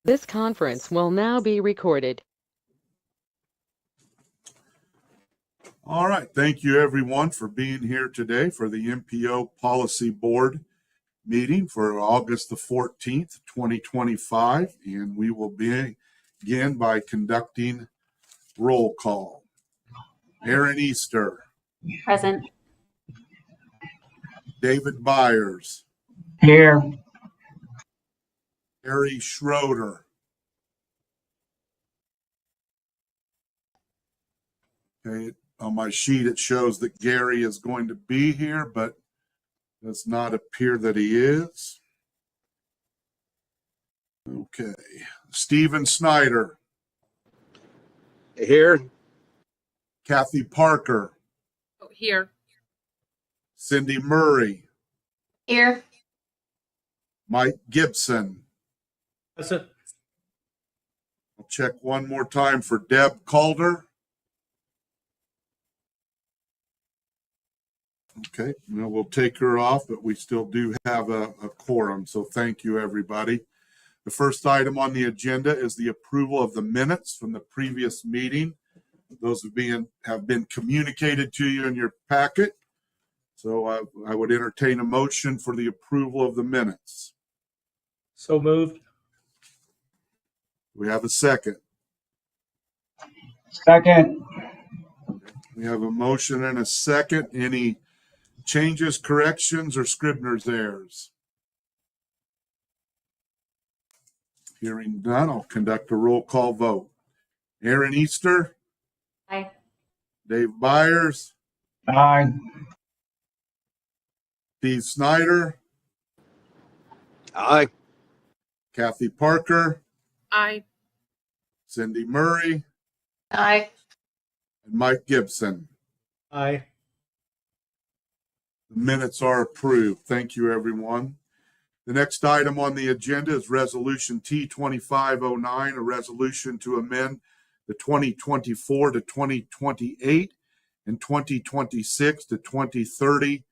This conference will now be recorded. All right. Thank you, everyone, for being here today for the MPO Policy Board meeting for August the 14th, 2025. And we will begin by conducting roll call. Aaron Easter. Present. David Byers. Here. Harry Schroeder. Okay, on my sheet it shows that Gary is going to be here, but does not appear that he is. Okay, Stephen Snyder. Here. Kathy Parker. Here. Cindy Murray. Here. Mike Gibson. Present. I'll check one more time for Deb Calder. Okay, well, we'll take her off, but we still do have a quorum, so thank you, everybody. The first item on the agenda is the approval of the minutes from the previous meeting. Those have been communicated to you in your packet. So I would entertain a motion for the approval of the minutes. So moved. We have a second. Second. We have a motion and a second. Any changes, corrections, or Scribner's errors? Hearing none, I'll conduct a roll call vote. Aaron Easter. Aye. Dave Byers. Aye. Steve Snyder. Aye. Kathy Parker. Aye. Cindy Murray. Aye. And Mike Gibson. Aye. The minutes are approved. Thank you, everyone. The next item on the agenda is Resolution T2509, a resolution to amend the 2024 to 2028 and 2026 to 2030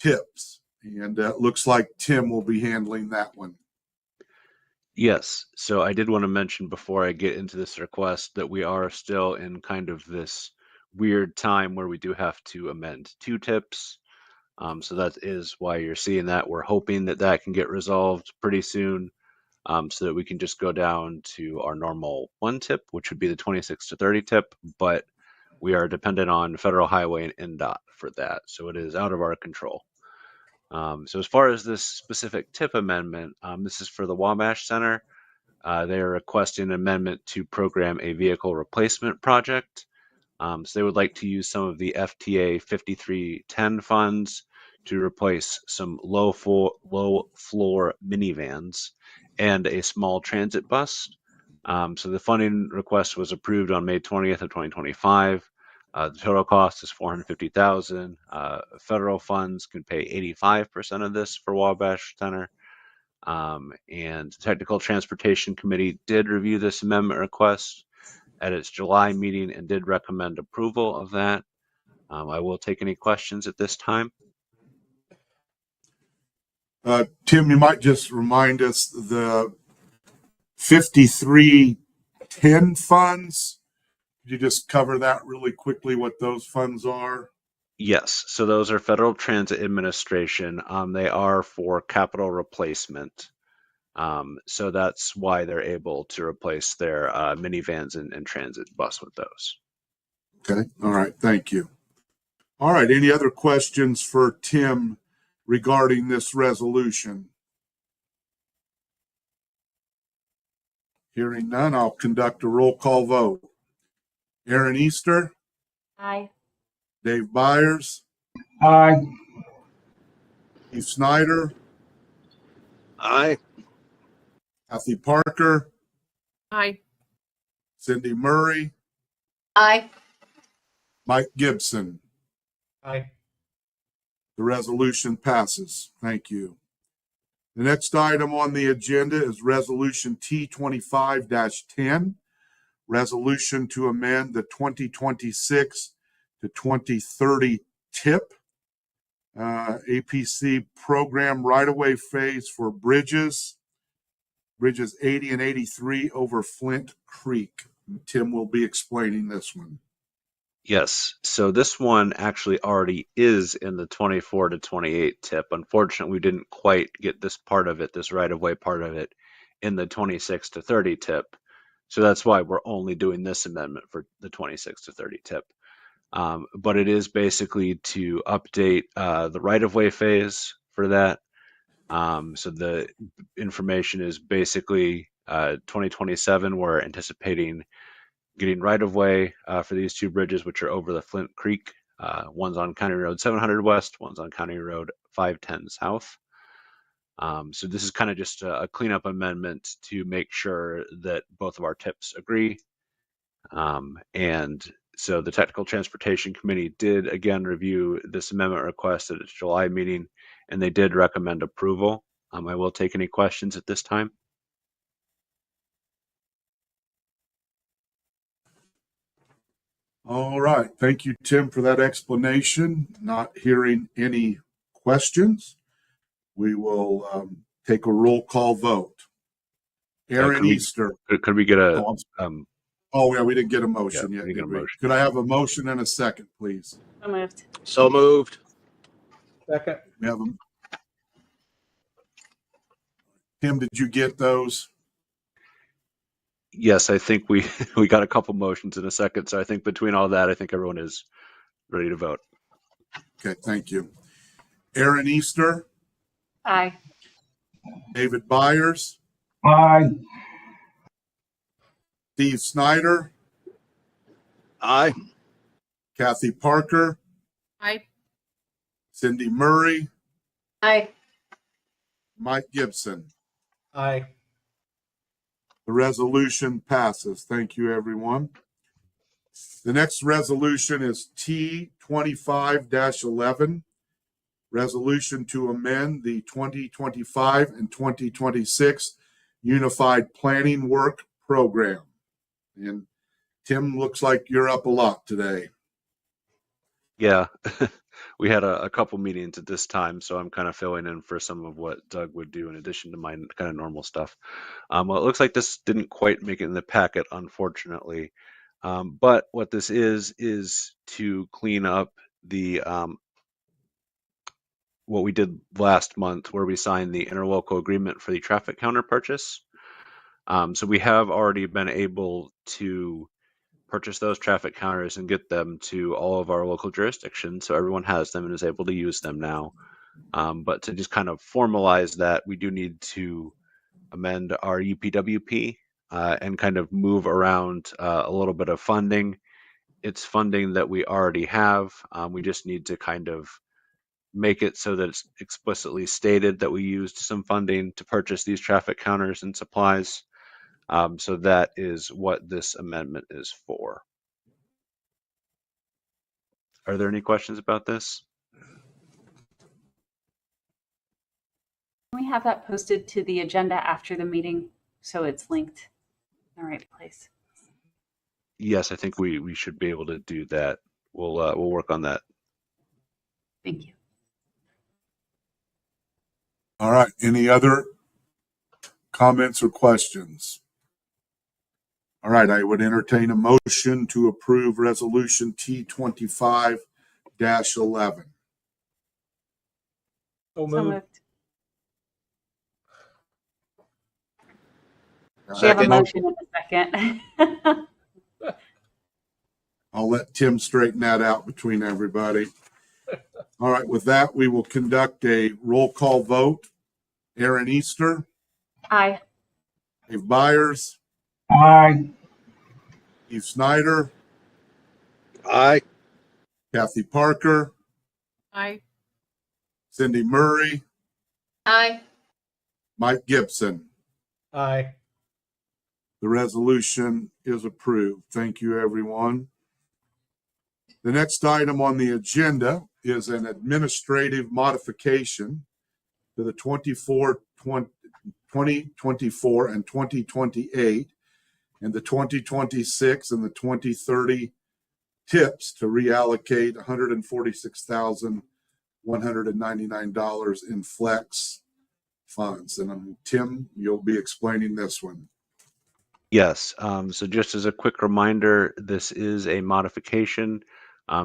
TIPs. And it looks like Tim will be handling that one. Yes. So I did want to mention before I get into this request that we are still in kind of this weird time where we do have to amend two TIPs. So that is why you're seeing that. We're hoping that that can get resolved pretty soon so that we can just go down to our normal one TIP, which would be the 26 to 30 TIP. But we are dependent on Federal Highway and NDOT for that. So it is out of our control. So as far as this specific TIP amendment, this is for the Wabash Center. They are requesting an amendment to program a vehicle replacement project. So they would like to use some of the FTA 5310 funds to replace some low floor minivans and a small transit bus. So the funding request was approved on May 20th of 2025. The total cost is $450,000. Federal funds can pay 85% of this for Wabash Center. And the Technical Transportation Committee did review this amendment request at its July meeting and did recommend approval of that. I will take any questions at this time. Tim, you might just remind us the 5310 funds. Could you just cover that really quickly, what those funds are? Yes, so those are Federal Transit Administration. They are for capital replacement. So that's why they're able to replace their minivans and transit bus with those. Okay. All right. Thank you. All right. Any other questions for Tim regarding this resolution? Hearing none, I'll conduct a roll call vote. Aaron Easter. Aye. Dave Byers. Aye. Steve Snyder. Aye. Kathy Parker. Aye. Cindy Murray. Aye. Mike Gibson. Aye. The resolution passes. Thank you. The next item on the agenda is Resolution T25-10, resolution to amend the 2026 to 2030 TIP, APC program right-of-way phase for bridges. Bridges 80 and 83 over Flint Creek. Tim will be explaining this one. Yes. So this one actually already is in the 24 to 28 tip. Unfortunately, we didn't quite get this part of it, this right-of-way part of it, in the 26 to 30 tip. So that's why we're only doing this amendment for the 26 to 30 tip. But it is basically to update the right-of-way phase for that. So the information is basically 2027. We're anticipating getting right-of-way for these two bridges, which are over the Flint Creek. One's on County Road 700 West, one's on County Road 510 South. So this is kind of just a cleanup amendment to make sure that both of our tips agree. And so the Technical Transportation Committee did again review this amendment request at its July meeting, and they did recommend approval. I will take any questions at this time. All right. Thank you, Tim, for that explanation. Not hearing any questions, we will take a roll call vote. Aaron could we- Easter. Could we get a Oh, yeah, we didn't get a motion Yeah, yet. we didn't get Did a we? motion. Could I have a motion and a second, please? So moved. So moved. Second. We have them. Tim, did you get those? Yes, I think we we got a couple motions in a second. So I think between all that, I think everyone is ready to vote. Okay, thank you. Aaron Easter, Aye. David Byers, Aye. Steve Snyder, Aye. Kathy Parker, Aye. Cindy Murray, Aye. Mike Gibson. Aye. The resolution passes. Thank you, everyone. The next resolution is T25-11, resolution to amend the 2025 and 2026 Unified Planning Work Program. And Tim, looks like you're up a lot today. Yeah, we had a couple meetings at this time, so I'm kind of filling in for some of what Doug would do in addition to my kind of normal stuff. Well, it looks like this didn't quite make it in the packet, unfortunately. But what this is to clean up the what we did last month, where we signed the interlocal agreement for the traffic counter purchase. So we have already been able to purchase those traffic counters and get them to all of our local jurisdictions, so everyone has them and is able to use them now. But to just kind of formalize that, we do need to amend our UPWP and kind of move around a little bit of funding. It's funding that we already have. We just need to kind of make it so that it's explicitly stated that we used some funding to purchase these traffic counters and supplies. So that is what this amendment is for. Are there any questions about this? Can we have that posted to the agenda after the meeting so it's linked in the right place? Yes, I think we should be able to do that. We'll work on that. Thank you. All right. Any other comments or questions? All right. I would entertain a motion to approve resolution T25-11. So So moved. moved. We have a Second. motion in a second. I'll let Tim straighten that out between everybody. All right. With that, we will conduct a roll call vote. Aaron Easter, Aye. Dave Byers, Aye. Steve Snyder, Aye. Kathy Parker, Aye. Cindy Murray, Aye. Mike Gibson. Aye. The resolution is approved. Thank you, everyone. The next item on the agenda is an administrative modification to the 2024 and 2028 and the 2026 and the 2030 tips to reallocate $146,199 in flex funds. And Tim, you'll be explaining this one. Yes. So just as a quick reminder, this is a modification.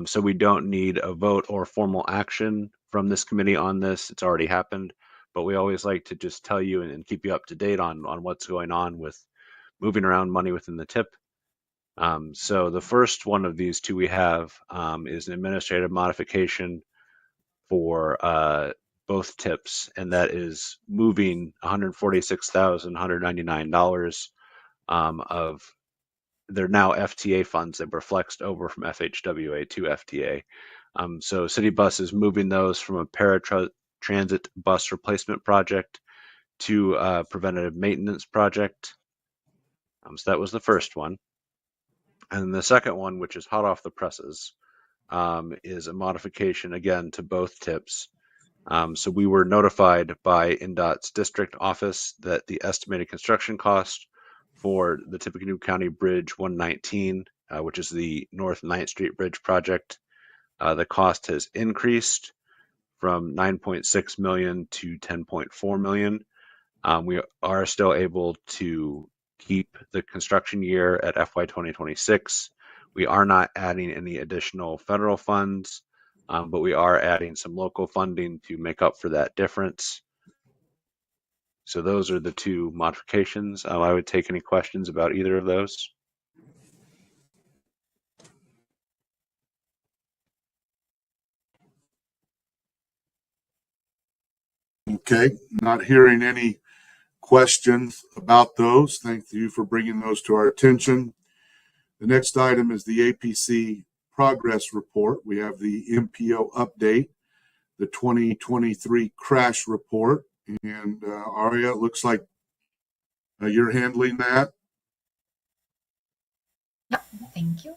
So we don't need a vote or formal action from this committee on this. It's already happened, but we always like to just tell you and keep you up to date on what's going on with moving around money within the TIP. So the first one of these two we have is an administrative modification for both TIPs, and that is moving $146,199 of their now FTA funds that were flexed over from FHWA to FTA. So City Bus is moving those from a paratransit bus replacement project to a preventative maintenance project. So that was the first one. And the second one, which is hot off the presses, is a modification again to both TIPs. So we were notified by INDOT's district office that the estimated construction cost for the Tippecanoe County Bridge 119, which is the North 9th Street Bridge project, the cost has increased from 9.6 million to 10.4 million. We are still able to keep the construction year at FY 2026. We are not adding any additional federal funds, but we are adding some local funding to make up for that difference. So those are the two modifications. I would take any questions about either of those. Okay, not hearing any questions about those. Thank you for bringing those to our attention. The next item is the APC progress report. We have the MPO update, the 2023 crash report, and Aria, it looks like you're handling that. Yep, thank you.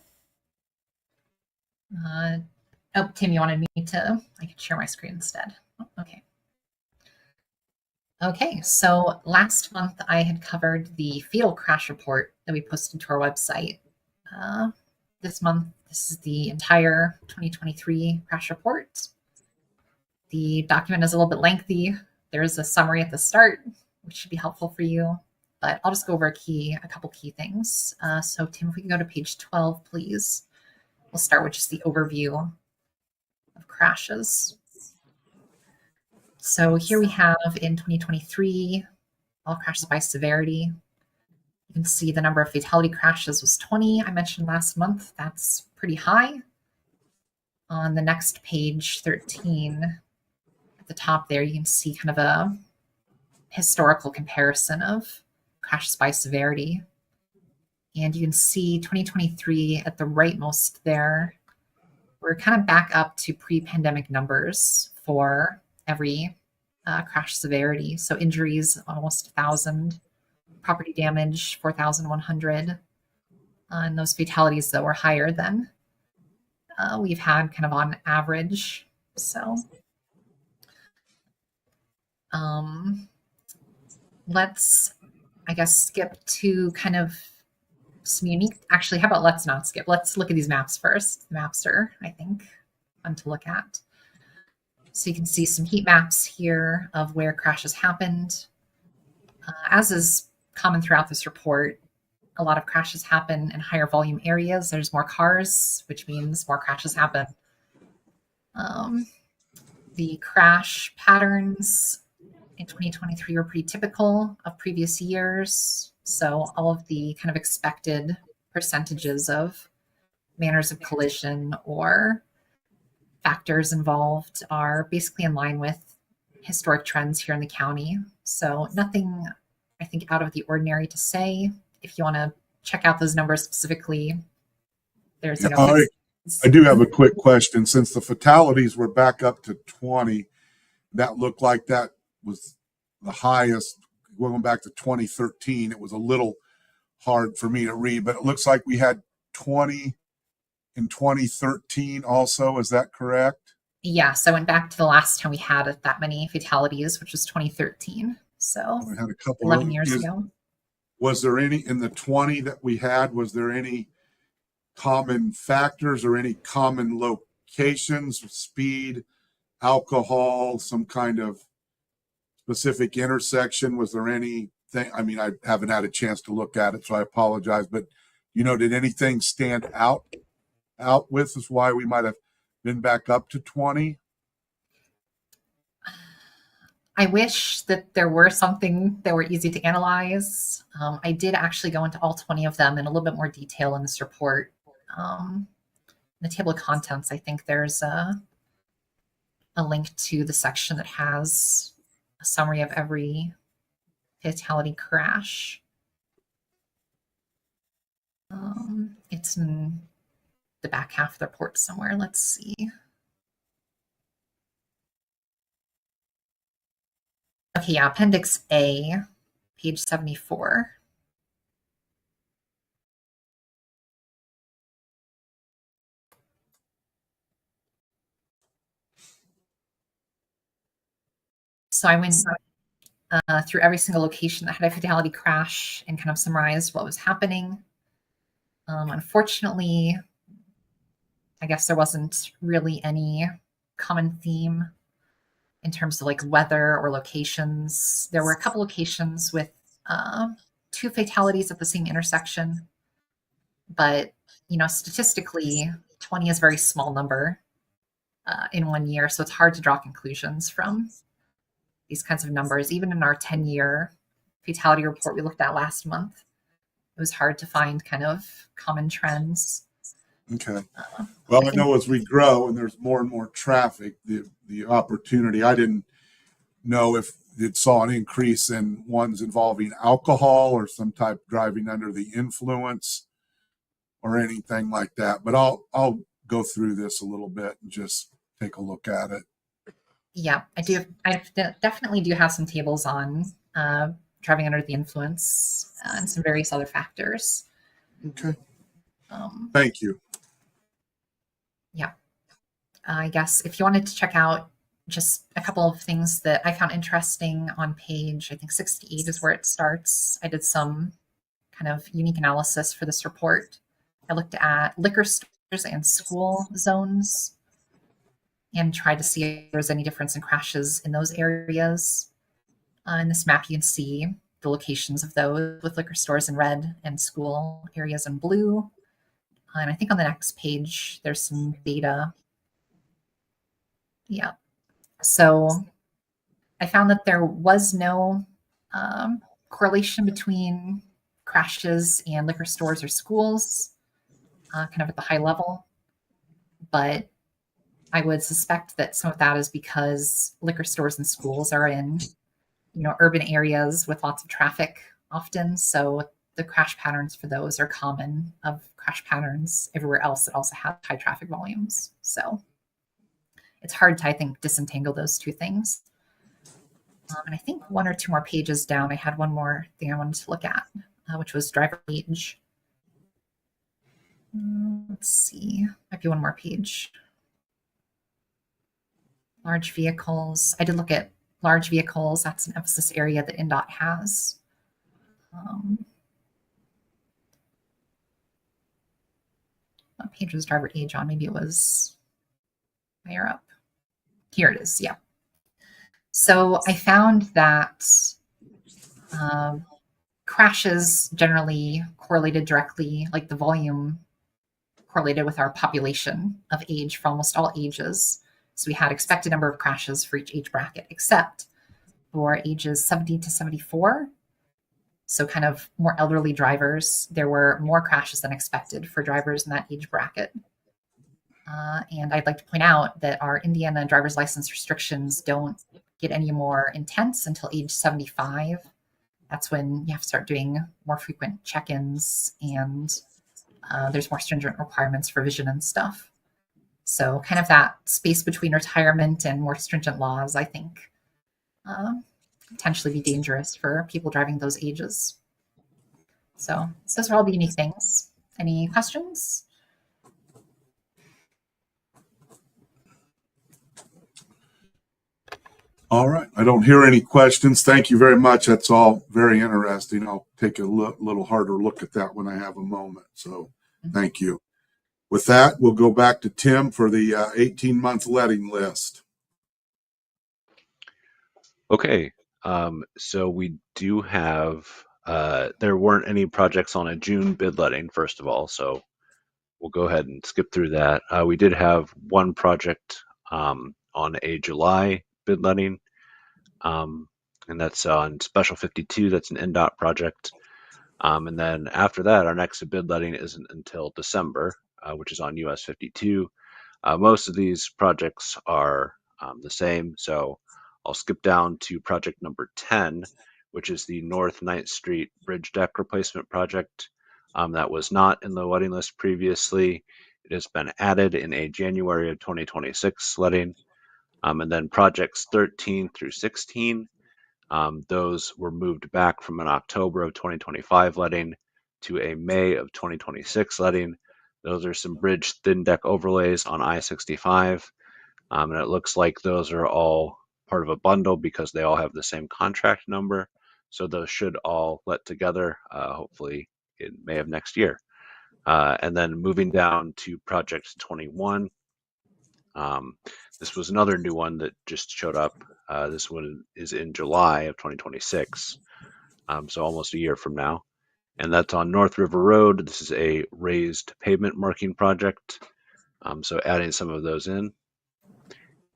Tim, you wanted me to, I could share my screen instead. Oh, okay. Okay, so last month I had covered the fatal crash report that we posted to our website. This month, this is the entire 2023 crash report. The document is a little bit lengthy. There is a summary at the start, which should be helpful for you, but I'll just go over a couple key things. So Tim, if we can go to page 12, please. We'll start with just the overview of crashes. So here we have in 2023, all crashes by severity. You can see the number of fatality crashes was 20. I mentioned last month, that's pretty high. On the next page, 13, at the top there, you can see kind of a historical comparison of crashes by severity. And you can see 2023 at the rightmost there, we're kind of back up to pre-pandemic numbers for every crash severity. So injuries, almost 1,000. Property damage, 4,100. And those fatalities that were higher than we've had kind of on average. So let's, I guess, skip to kind of some unique, actually, how about let's not skip. Let's look at these maps first. The maps are, I think, fun to look at. So you can see some heat maps here of where crashes happened. As is common throughout this report, a lot of crashes happen in higher volume areas. There's more cars, which means more crashes happen. The crash patterns in 2023 were pretty typical of previous years. So all of the kind of expected percentages of manners of collision or factors involved are basically in line with historic trends here in the county. So nothing, I think, out of the ordinary to say. If you want to check out those numbers specifically, there's, I do have a quick question. Since the fatalities were back up to 20, that looked like that was the highest going back to 2013. It was a little hard for me to read, but it looks like we had 20 in 2013 also. Is that correct? Yeah, so I went back to the last time we had that many fatalities, which was 2013. So We had a couple 11 years ago. Was there any in the 20 that we had? Was there any common factors or any common locations, speed, alcohol, some kind of specific intersection? Was there anything? I mean, I haven't had a chance to look at it, so I apologize. But did anything stand out with us why we might have been back up to 20? I wish that there were something that were easy to analyze. I did actually go into all 20 of them in a little bit more detail in this report. In the table of contents, I think there's a link to the section that has a summary of every fatality crash. It's in the back half of the report somewhere. Let's see. Okay, yeah, Appendix A, page 74. So I went through every single location that had a fatality crash and kind of summarized what was happening. Unfortunately, I guess there wasn't really any common theme in terms of like weather or locations. There were a couple locations with 2 fatalities at the same intersection, but statistically, 20 is a very small number in 1 year, so it's hard to draw conclusions from these kinds of numbers. Even in our 10-year fatality report we looked at last month, it was hard to find kind of common trends. Okay. Well, I know as we grow and there's more and more traffic, the opportunity, I didn't know if it saw an increase in ones involving alcohol or some type of driving under the influence or anything like that. But I'll go through this a little bit and just take a look at it. Yeah, I do. I definitely do have some tables on driving under the influence and some various other factors. Okay. Thank you. Yeah. I guess if you wanted to check out just a couple of things that I found interesting on page, I think 68 is where it starts. I did some kind of unique analysis for this report. I looked at liquor stores and school zones and tried to see if there was any difference in crashes in those areas. In this map, you can see the locations of those with liquor stores in red and school areas in blue. And I think on the next page, there's some data. Yeah. So I found that there was no correlation between crashes and liquor stores or schools, kind of at the high level. But I would suspect that some of that is because liquor stores and schools are in, urban areas with lots of traffic often. So the crash patterns for those are common of crash patterns everywhere else that also have high traffic volumes. So it's hard to, I think, disentangle those two things. And I think 1 or 2 more pages down, I had one more thing I wanted to look at, which was driver age. Let's see, might be 1 more page. Large vehicles. I did look at large vehicles. That's an emphasis area that NDOT has. What page was driver age on? Maybe it was higher up. Here it is. Yeah. So I found that crashes generally correlated directly, like the volume correlated with our population of age for almost all ages. So we had expected number of crashes for each age bracket, except for ages 70 to 74. So kind of more elderly drivers, there were more crashes than expected for drivers in that age bracket. And I'd like to point out that our Indiana driver's license restrictions don't get any more intense until age 75. That's when you have to start doing more frequent check-ins, and there's more stringent requirements for vision and stuff. So kind of that space between retirement and more stringent laws, I think, potentially be dangerous for people driving those ages. So those are all the unique things. Any questions? All right. I don't hear any questions. Thank you very much. That's all very interesting. I'll take a little harder look at that when I have a moment. So thank you. With that, we'll go back to Tim for the 18-month letting list. Okay. So we do have, there weren't any projects on a June bid letting, first of all, so we'll go ahead and skip through that. We did have one project on a July bid letting, and that's on Special 52. That's an NDOT project. And then after that, our next bid letting isn't until December, which is on US 52. Most of these projects are the same, so I'll skip down to project number 10, which is the North 9th Street Bridge Deck Replacement Project. That was not in the letting list previously. It has been added in a January of 2026 letting. And then projects 13 through 16, those were moved back from an October of 2025 letting to a May of 2026 letting. Those are some bridge thin deck overlays on I-65. And it looks like those are all part of a bundle because they all have the same contract number. So those should all let together, hopefully in May of next year. And then moving down to project 21. This was another new one that just showed up. This one is in July of 2026, so almost a year from now. And that's on North River Road. This is a raised pavement marking project, so adding some of those in.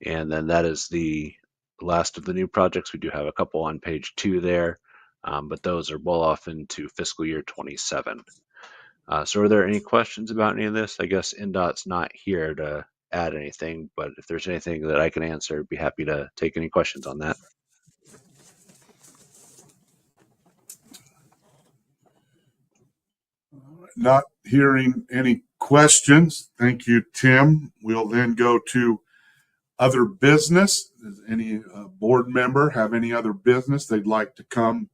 And then that is the last of the new projects. We do have a couple on page 2 there, but those are well off into fiscal year 27. So are there any questions about any of this? I guess NDOT's not here to add anything, but if there's anything that I can answer, I'd be happy to take any questions on that. Not hearing any questions. Thank you, Tim. We'll then go to other business. Does any board member have any other business they'd like to come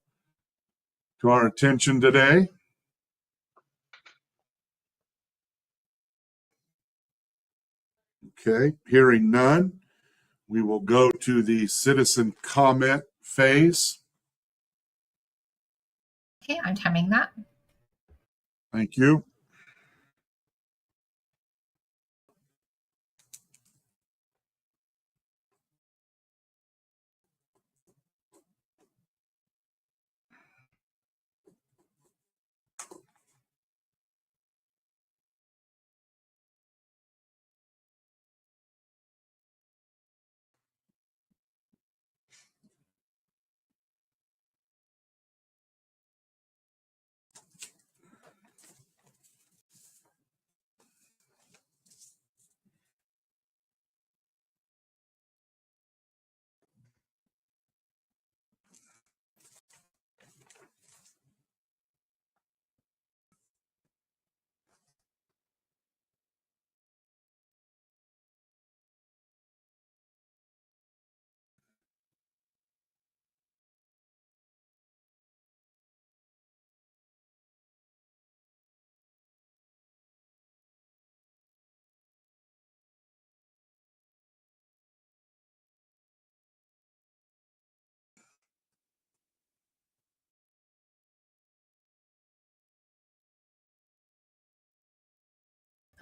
to our attention today? Okay, hearing none, we will go to the citizen comment phase. Okay, I'm timing that. Thank you.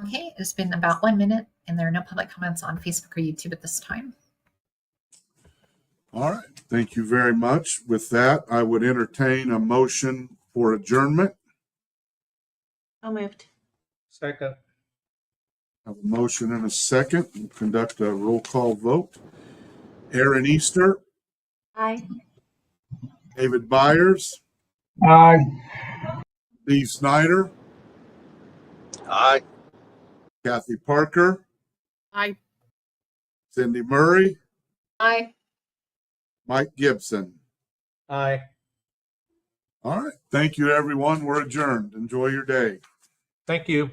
Okay, it's been about 1 minute and there are no public comments on Facebook or YouTube at this time. All right, thank you very much. With that, I would entertain a motion for adjournment. So moved. Second. I have a motion and a second. We'll conduct a roll call vote. Aaron Easter, Aye. David Byers, Aye. Steve Snyder, Aye. Kathy Parker, Aye. Cindy Murray, Aye. Mike Gibson. Aye. All right. Thank you, everyone. We're adjourned. Enjoy your day. Thank you.